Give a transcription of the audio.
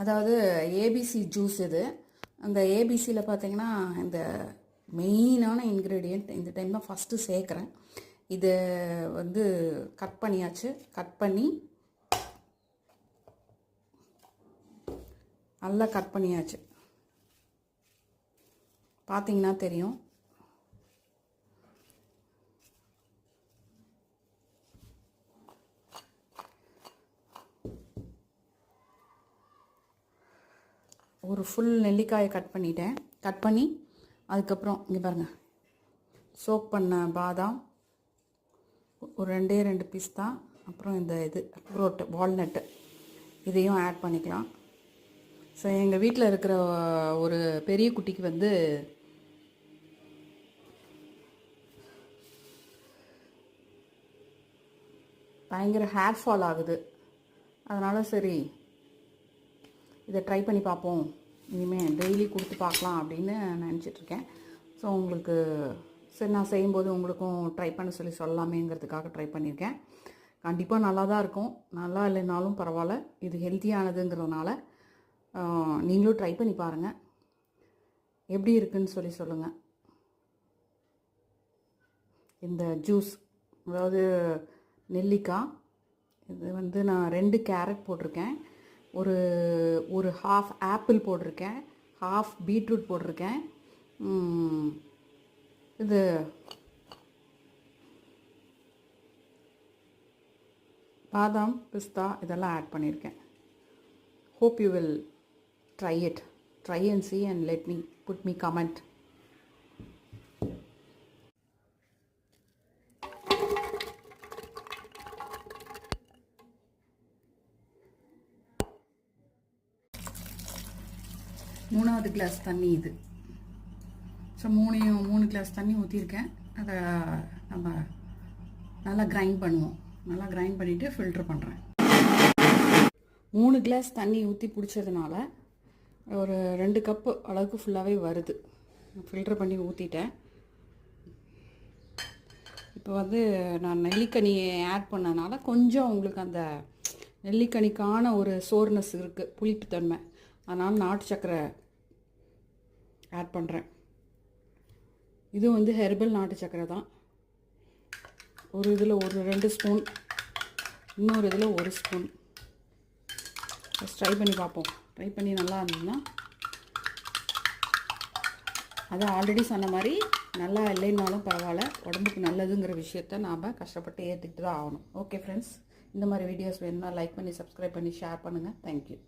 அதாவது ABC juice இது. அந்த ஏபிசியில் பார்த்தீங்கன்னா இந்த மெயினான இன்க்ரீடியண்ட் இந்த டைம் தான் ஃபஸ்ட்டு சேர்க்குறேன். இதை வந்து கட் பண்ணியாச்சு. கட் பண்ணி நல்லா கட் பண்ணியாச்சு. பார்த்தீங்கன்னா தெரியும். ஒரு ஃபுல் நெல்லிக்காயை கட் பண்ணிட்டேன். கட் பண்ணி அதுக்கப்புறம் இங்கே பாருங்கள், சோக் பண்ண பாதாம் ஒரு 2 பிஸ்தா, அப்புறம் இந்த இது அக்ரோட் வால்நட்டு இதையும் ஆட் பண்ணிக்கலாம். ஸோ எங்கள் வீட்டில் இருக்கிற ஒரு பெரிய குட்டிக்கு வந்து பயங்கர ஹேர் ஃபால் ஆகுது. அதனால் சரி இதை ட்ரை பண்ணி பார்ப்போம், இனிமேல் டெய்லி கொடுத்து பார்க்கலாம் அப்படின்னு நினச்சிட்ருக்கேன். ஸோ உங்களுக்கு சரி நான் செய்யும்போது உங்களுக்கும் ட்ரை பண்ண சொல்லலாமேங்கிறதுக்காக ட்ரை பண்ணியிருக்கேன். கண்டிப்பாக நல்லா தான் இருக்கும். நல்லா இல்லைனாலும் பரவாயில்ல, இது ஹெல்த்தியானதுங்கிறதுனால நீங்களும் ட்ரை பண்ணி பாருங்கள், எப்படி இருக்குன்னு சொல்லுங்கள். இந்த ஜூஸ் அதாவது நெல்லிக்காய், இது வந்து நான் 2 கேரட் போட்டிருக்கேன், ஒரு ஹாஃப் ஆப்பிள் போட்டிருக்கேன், ஹாஃப் பீட்ரூட் போட்டிருக்கேன், இது பாதாம் பிஸ்தா இதெல்லாம் ஆட் பண்ணியிருக்கேன். Hope you will try and see and put me comment. மூணாவது கிளாஸ் தண்ணி இது. ஸோ 3 கிளாஸ் தண்ணி ஊற்றிருக்கேன். அதை நம்ம நல்லா கிரைண்ட் பண்ணுவோம். நல்லா கிரைண்ட் பண்ணிவிட்டு ஃபில்ட்ரு பண்ணுறேன். 3 கிளாஸ் தண்ணி ஊற்றி பிடிச்சதுனால ஒரு 2 கப்பு அளவுக்கு ஃபுல்லாகவே வருது. ஃபில்ட்ரு பண்ணி ஊற்றிட்டேன். இப்போ வந்து நான் நெல்லிக்கனியை ஆட் பண்ணனால கொஞ்சம் உங்களுக்கு அந்த நெல்லிக்கனிக்கான ஒரு சோர்னஸ் இருக்குது, புளிப்புத்தன்மை. அதனால் நாட்டு சக்கரை ஆட் பண்ணுறேன். இது வந்து ஹெர்பல் நாட்டு சக்கரை தான். ஒரு இதில் ஒரு 2 ஸ்பூன், இன்னொரு இதில் 1 ஸ்பூன். ட்ரை பண்ணி பார்ப்போம். ட்ரை பண்ணி நல்லா இருந்ததுன்னா, அது ஆல்ரெடி சொன்ன மாதிரி நல்லா இல்லைன்னாலும் பரவாயில்ல, உடம்புக்கு நல்லதுங்கிற விஷயத்த நாம் கஷ்டப்பட்டு ஏற்றுக்கிட்டு தான் ஆகணும். ஓகே ஃப்ரெண்ட்ஸ், இந்த மாதிரி வீடியோஸ் வேணும்னா லைக் பண்ணி சப்ஸ்கிரைப் பண்ணி ஷேர் பண்ணுங்கள். தேங்க்யூ.